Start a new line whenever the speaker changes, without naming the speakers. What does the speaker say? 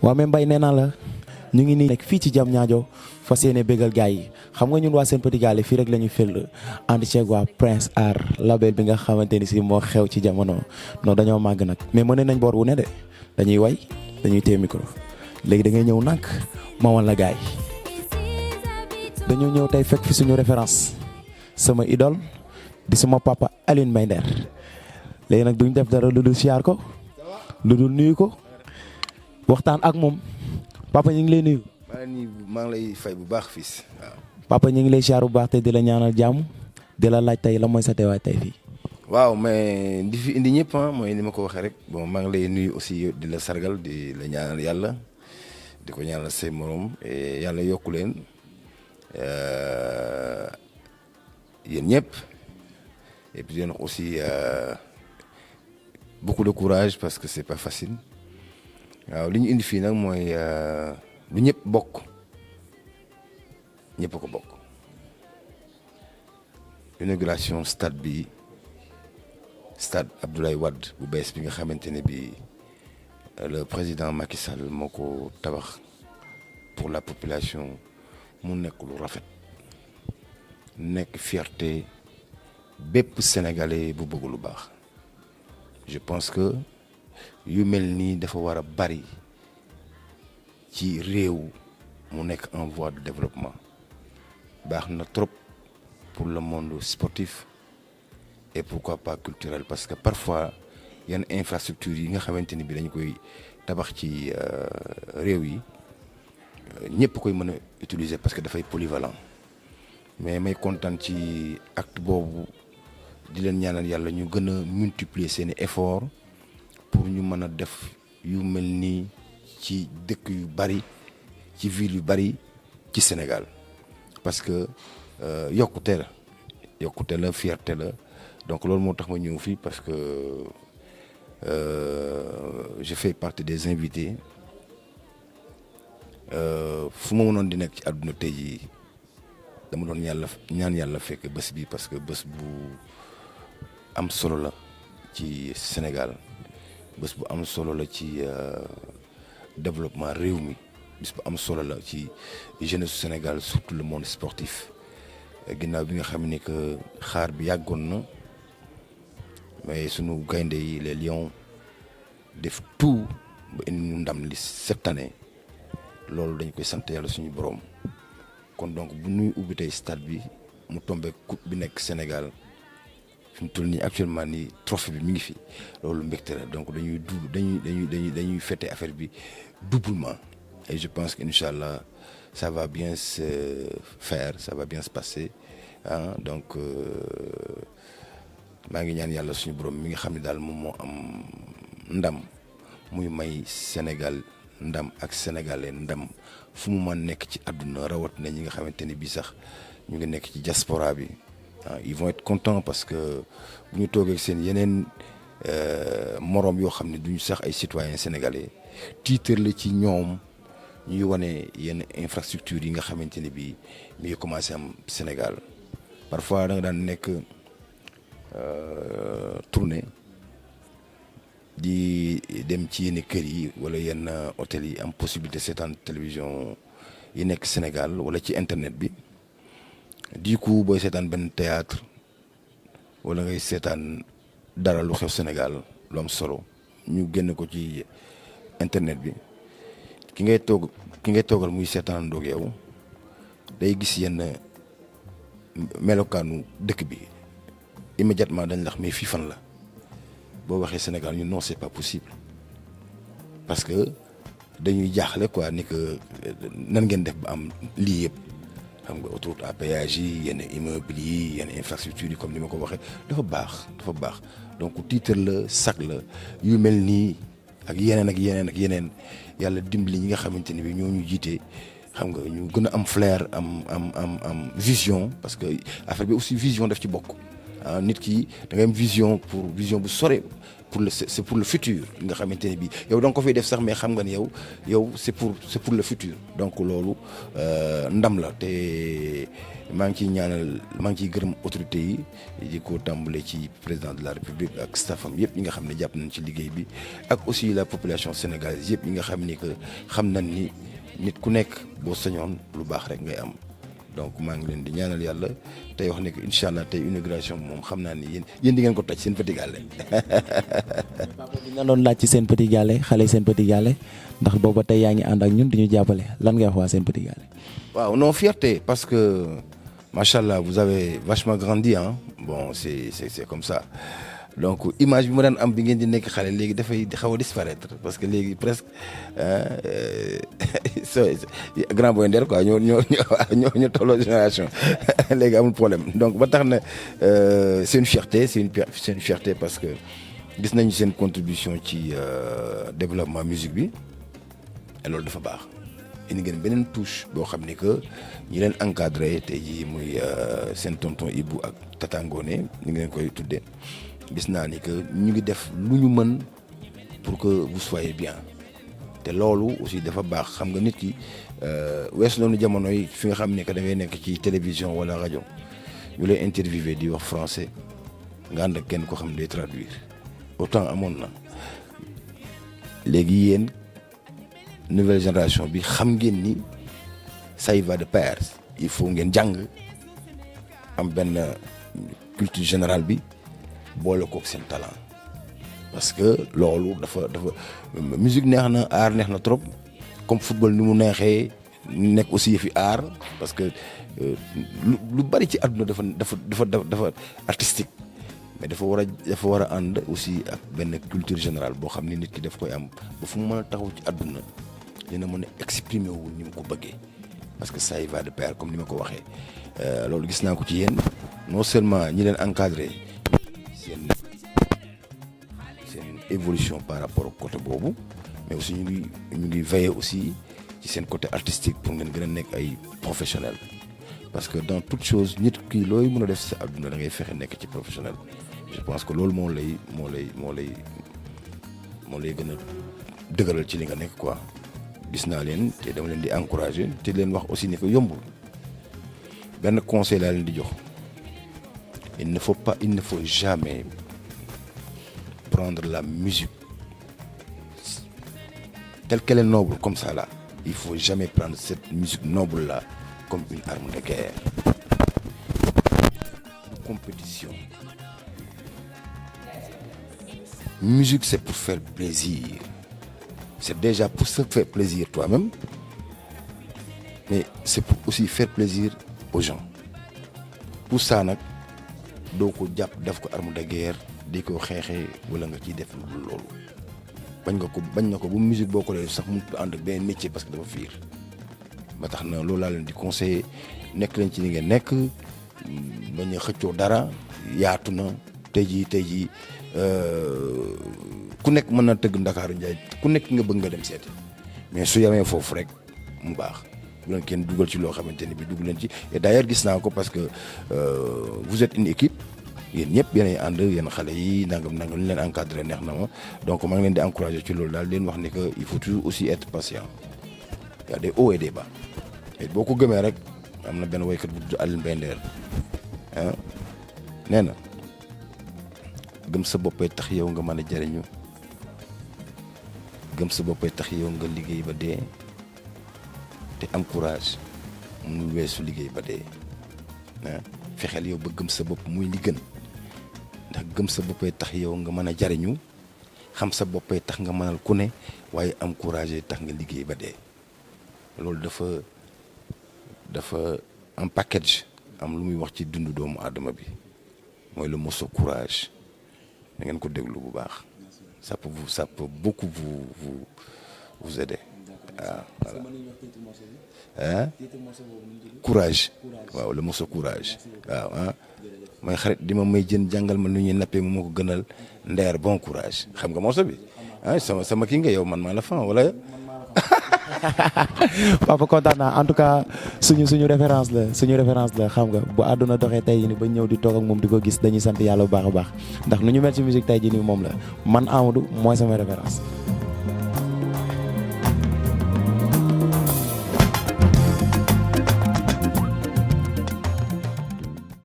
waa mais Mbaye nee naa la ñu ngi nii nekk fii ci Diamniadio fas yéene bégal gars yi xam nga ñun waa Sen Petit Gallé fii rek la ñuy fël ànd ceeg waa Prince Art label bi nga xamante ni si moo xew ci jamono non dañoo màgg nag mais mën nañ boor wu ne de dañuy way dañuy téye micro léegi da ngay ñëw nag ma wan la gars yi dañoo ñëw tey fekk fi suñu référence sama idole di sama papa Alioune Mbaye Nder léegi nag duñ def dara lu dul siyaar ko lu dul nuyu ko waxtaan ak moom papa ñu ngi lay nuyu.
maa ngi lay fay bu baax fils waaw.
papa ñu ngi lay siyaar bu baax te di la ñaanal jàmm di la laaj tey la mooy sa teewaay tey fii.
waaw mais di fi indi ñëpp mooy ni ma ko waxee rek bon maa ngi lay nuyu aussi di la sargal di la ñaanal yàlla di ko ñaanal say morom yàlla yokku leen yéen ñëpp et puis yéen aussi beaucoup de courage parce que c'est pas facile. waaw li ñu indi fii nag mooy lu ñëpp bokk ñëpp ko bokk inauguration stade bi stade Abdoulaye Wade bu bees bi nga xamante ne bi le président Macky Sall moo ko tabax pour la population mu nekk lu rafet nekk fierté bépp sénégalais bu bëgg lu baax je pense que yu mel nii dafa war a bari ci réew mu nekk en voie de développement baax na trop pour le monde sportif et pourquoi pas culturel parce que parfois yenn infrastructure yi nga xamante ni bi dañ koy tabax ci réew yi ñëpp koy mën a utiliser parce que dafay polyvalent mais may kontaan ci acte boobu di leen ñaanal yàlla ñu gën a multiplier seeni effort pour ñu mën a def yu mel nii ci dëkk yu bari ci ville yu bari ci Sénégal parce que yokkute la fierté la donc loolu moo tax ma ñëw fii parce que je fais partie des invités fu ma mënoon di nekk ci àdduna tey jii dama doon ñaan yàlla fekk bés bi parce que bés bu am solo la ci Sénégal bés bu am solo la ci développement réew mi bés bu am solo la ci jeunesse Sénégal surtout le monde sportif ginnaaw bi nga xam ne que xaar bi yàggoon na mais sunu gaynde yi les Lions def tout ba indi ñu ndam li cette année loolu dañ koy sant yàlla suñu borom kon donc bu ñuy ubbi tey stade bi mu tombé coupe bi nekk Sénégal fi mu toll nii actuellement nii trophée bi mi ngi fi loolu mbégte la donc dañuy fêter affaire bi doublement et je pense que incha allah ça va bien se faire ça va bien se passer donc maa ngi ñaan yàlla suñu borom mi nga xam ne daal moom moo am ndam muy may Sénégal ndam ak sénégalais ndam fu mu mën nekk ci àdduna rawat na ñi nga xamante ni bii sax ñu ngi nekk ci diaspora bi. Ils vont être contents parce que bu ñu toogee seen yeneen moroom yoo xam ne duñu sax ay citoyens sénégalais titre la ci ñoom ñuy wane yenn infrastructure yi nga xamante ne bii mi ngi commencé am Sénégal parfois da nga daan nekk tournée di dem ci yenn kër yi wala yenn hôtel yi am possibilité seetaan télévision yi nekk Sénégal wala ci internet bi. du coup booy seetaan benn théâtre wala ngay seetaan dara lu xew Sénégal lu am solo ñu génn ko ci internet bi ki ngay toogal muy seetaan ndoog yow day gis yenn melokaanu dëkk bi immédiatement dañ lax mais fii fan la boo waxee Sénégal ñu non c'est pas possible parce que dañuy jaaxle quoi ni que nan ngeen def ba am lii yëpp. xam nga autoroute à péage yi yenn immeuble yi yenn infrastructure yi comme ni ma ko waxee dafa baax donc titre la sac la yu mel nii ak yeneen yàlla dimbali ñi nga xamante ni bi ñoo ñu jiite xam nga ñu gën a am flair am vision parce que affaire bi aussi vision daf ci bokk ah nit ki da ngay am vision bu sore c'est pour le futur nga xamante ne bii yow da nga ko fiy def sax mais xam nga ni yow c'est pour le futur donc loolu ndam la te maa ngi ciy ñaanal maa ngi ciy gërëm autorités yi di ko tàmbale ci président de la république ak staffam yëpp ñi nga xam ne jàpp nañ ci liggéey bi ak aussi la population sénégalaise yëpp ñi nga xam ni que xam nañ ni nit ku nekk boo sañoon lu baax rek ngay am. donc maa ngi leen di ñaanal yàlla tey wax ne que incha allah tey inauguration moom xam naa ni yéen di ngeen ko toj seen Petit Gallé.
papa bi nga doon laaj ci seen Petit Gallé xale seen Petit Gallé ndax booba tey yaa ngi ànd ak ñun di ñu jàppale lan ngay wax waa seen Petit Gallé.
waaw non fierté parce que macha allah vous avez vachement grandi hein bon c'est comme ça donc image bi ma daan am bi ngeen di nekk xale léegi dafay xaw a disparaître parce que léegi presque grand boy nder quoi ñoo tolloo génération léegi amul problème donc ba tax na c'est une fierté c'est une fierté parce que gis nañu seen contribution ci développement musique bi et loolu dafa baax indi ngeen beneen touche boo xam ni que ñi leen encadré tey jii muy seen tonton Ibou ak Tata Ngoné ñu ngi leen koy tuddee gis naa ni que ñu ngi def lu ñu mën pour que vous soyez bien te loolu aussi dafa baax xam nga nit ki weesu noonu jamono yi fi nga xam ne que da ngay nekk ci télévision wala rajo ñu lay interviewé di wax français nga ànd ak kenn ko xam ne day traduire autant amoon na léegi yéen nouvelle génération bi xam ngeen ni ça y va de pair il faut ngeen jàng am benn culture générale bi boole kook seen talent parce que loolu dafa musique neex na art neex na trop comme football ni mu neexee nekk aussi yëfi art parce que lu bari ci àdduna dafa artistique mais dafa war a ànd aussi ak benn culture générale boo xam ne nit ki daf koy am ba fu mu mën a taxaw ci àdduna dina mën a exprimer wu ni mu ko bëggee parce que ça y va de pair comme ni ma ko waxee loolu gis naa ko ci yéen non seulement ñi leen encadré seen évolution par rapport au côté boobu mais aussi ñu ngi veiller aussi ci seen côté artistique pour ngeen gën a nekk ay professionnel parce que dans toute chose nit ki looy mën a def sa àdduna da ngay fexe nekk ci professionnel je pense que loolu moo lay gën a dëgëral ci li nga nekk quoi gis naa leen te dama leen di encourager te leen wax aussi ni ko yombul benn conseil laa leen di jox il ne faut jamais prendre la musique telle qu'elle est noble comme ça là il faut jamais prendre cette musique noble là comme une arme de guerre compétition musique c'est pour faire plaisir c'est déjà pour se faire plaisir toi-même mais c'est pour aussi faire plaisir aux gens pour ça nag doo ko jàpp def ko arme de guerre di ko xeexee wala nga ciy def loolu bañ na ko bu musique boo ko def sax mu ànd ak benn métier parce que dafa fiir ba tax na loolu laa leen di conseiller nekk leen ci li ngeen nekk bañ a xëccoo dara yaatu na tey jii ku nekk mën na tëgg Ndakaaru Njaay ku nekk nga bëgg nga dem seeti mais su yamee foofu rek mu baax bu leen kenn dugal ci loo xamante ni bi dugg leen ci et d'ailleurs gis naa ko parce que vous êtes une équipe yéen ñëpp yéenay ànd yéen xale yi nangam ñu leen encadré neex na ma donc maa ngi leen di encourager ci loolu daal leen wax ni que il faut toujours aussi être patient y a des hauts et des bas et boo ko gëmee rek am na benn woykat bu tudd Alioune Mbaye Nder ah nee na gëm sa boppay tax yow nga mën a jariñu gëm sa boppay tax yow nga liggéey ba dee te am courage mu weesu liggéey ba dee ah fexeel yow ba gëm sa bopp muy li gën ndax gëm sa boppay tax yow nga mën a jariñu xam sa boppay tax nga mënal ku ne waaye am courage tax nga liggéey ba dee loolu dafa en package am lu muy wax ci dundu doomu aadama bi mooy le mot courage da ngeen ko déglu bu baax ça peut beaucoup vous aider waaw voilà ah courage waaw le mot courage waaw ah mooy xarit di ma may jën jàngal ma nu ñuy nappee mu ma ko gënal ndeer bon courage xam nga morceau bi ah sama kii nga yow man maa la fan wala
papa kontaan naa en tout cas suñu référence la xam nga bu àdduna doxee tey jii nii ba ñëw di toog ak moom di ko gis dañuy sant yàlla bu baax a baax ndax nu ñu mel ci musique tey jii nii moom la man Amadou mooy sama référence.